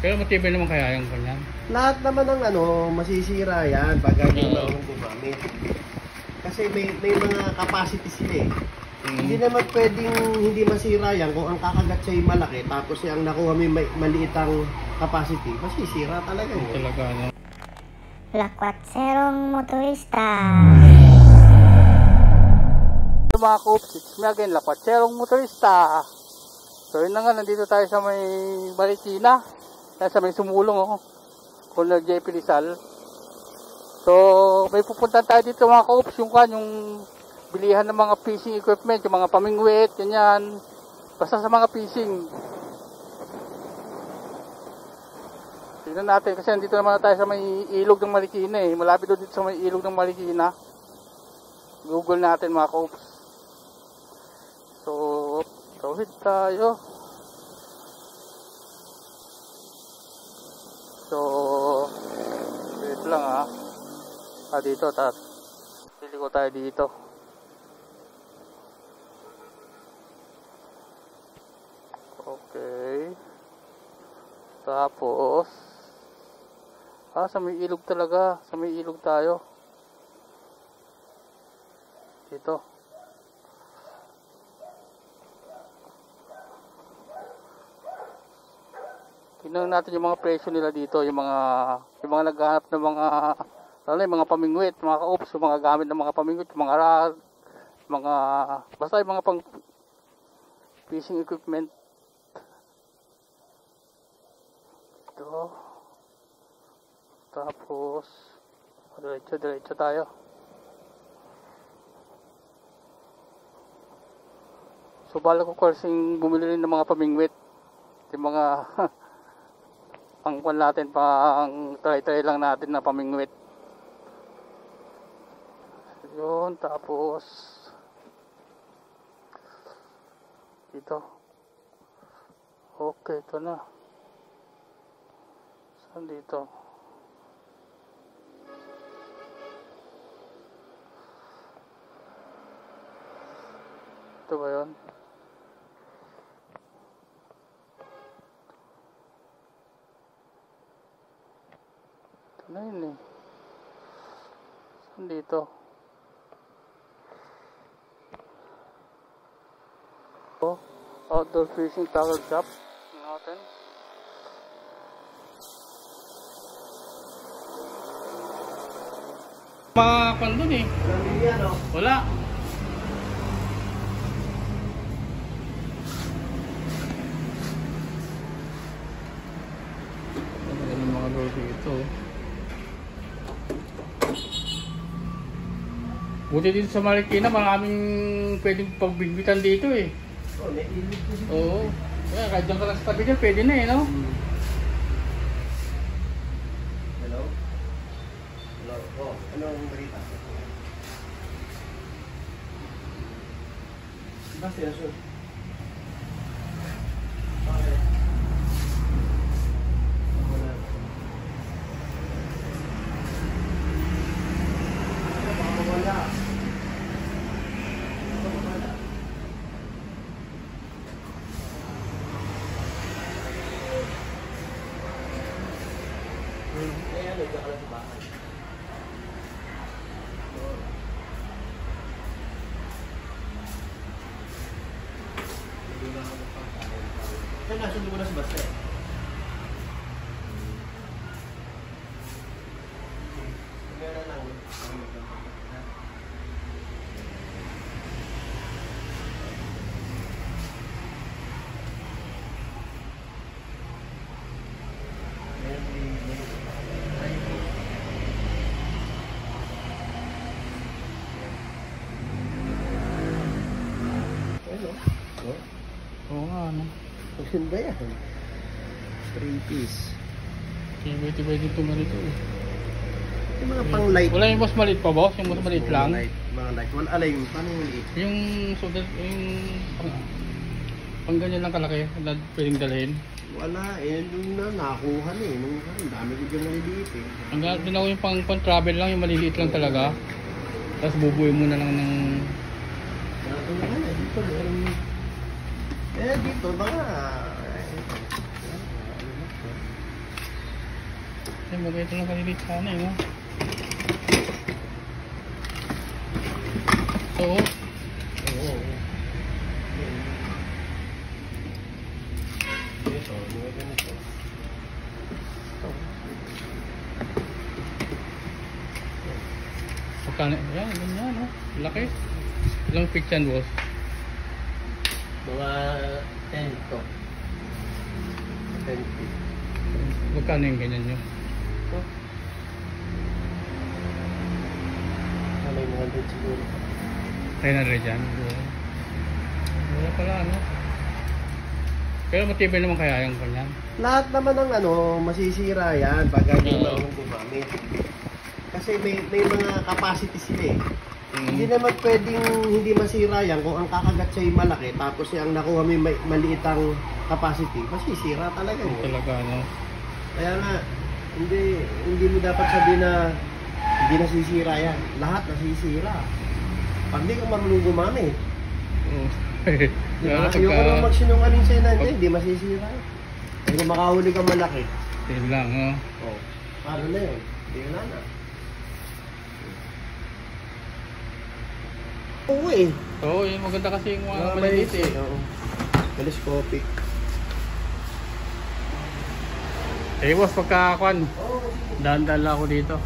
Pero matibay naman kaya yung kanyan. Lahat naman ng ano, masisira yan pag hindi marunong gumamit. Kasi may mga capacity sila eh. Hindi naman pwedeng hindi masira yan kung ang kakagat sa'yo malaki tapos ang nakuha may maliitang capacity, masisira talaga yun. Talaga, no? Lakwatserong motorista. Mga Coops, it's me again, Lakwatserong motorista. So yun na nga, nandito tayo sa may Marikina, sa may Sumulong, oh. Colonel JP Rizal. So may pupuntahan tayo dito mga Coops, yung bilihan ng mga fishing equipment, yung mga pamingwit, ganyan. Basta sa mga fishing. Tignan natin kasi nandito naman tayo sa may ilog ng Marikina eh. Malapit doon dito sa may ilog ng Marikina. Google natin mga Coops. So, tawid tayo. So, dito lang ha. Dito, pili ko tayo dito. Okay. Tapos, sa may ilog talaga. Sa may ilog tayo. Dito. Tingnan natin yung mga presyo nila dito, yung mga naghahanap ng mga pamingwit, mga ka-oops, yung mga gamit ng mga pamingwit, yung mga rod, basta yung mga pang fishing equipment. Ito. Tapos diretso tayo. So bala ko kasing bumili rin ng mga pamingwit, yung mga pangkuan natin, pang try lang natin na pamingwit. Yun, tapos dito. Okay, ito na. Saan dito? Ito ba yun? Ano yun eh? Saan dito? Outdoor fishing tackle shop. Natin. Mga kandun eh. Wala. Ano mga lord dito? Buti dito sa Marikina, maraming pwedeng pagbigbitan dito eh. Oo. Kaya kahit dyan ka lang sa tabi dyan, pwede na eh, no? Hello? Hello? Oh, anong balita? Basta yan, sir. Okay. Kaya nasundo ko na sa basta eh. Meron lang. Oo nga, ano? Pagsin ba yan? 3 piece. Tibay dito ganito eh. Yung mga pang light. Wala yung mas maliit pa, boss? Yung mas maliit lang? Mga light. Wala alay yung paano yung liit? Yung pang ganyan lang kalaki na pwedeng dalhin. Wala eh. Yung nakuha na eh. Nung dami ko dyan maliliit eh. Ang din ako yung pang travel lang, yung maliliit lang talaga. Tapos bubuhay mo na lang ng... Dito meron. Dito baka Ay, maganda lang kalilit sana eh, no? So, Oo. Ito, mga ganito. magkano, yan, ganyan, no? Laki. Ilang feet yan, boss? Mga 10 to. 10 feet. Magkano yung ganyan nyo? Ito. May 100 siguro. 900 yan. Wala pala, ano? Pero matibay naman kaya yung kanyan. Lahat naman ng masisira yan pag hindi marunong gumamit. Kasi may mga capacity sila eh. Hindi naman pwedeng hindi masira yan kung ang kakagat sa'yo malaki tapos ang nakuha mo yung maliitang capacity, masisira talaga yun. Talaga, no? Kaya nga, hindi mo dapat sabihin na hindi nasisira yan. Lahat nasisira. Pag di ka marunong gumamit. Oo. Diba? Yung ka lang magsinungaling sa'yo na hindi masisira. Kung makahuli ka malaki. Yun lang, no? Oh, paano na yun? Hindi na na. Oo eh. Oo, yun maganda kasi yung mga Mga maliliit maliit eh. Oo. Telescopic. Eh, boss, pagkakakuan, Oo. dahan-dahan lang ako dito.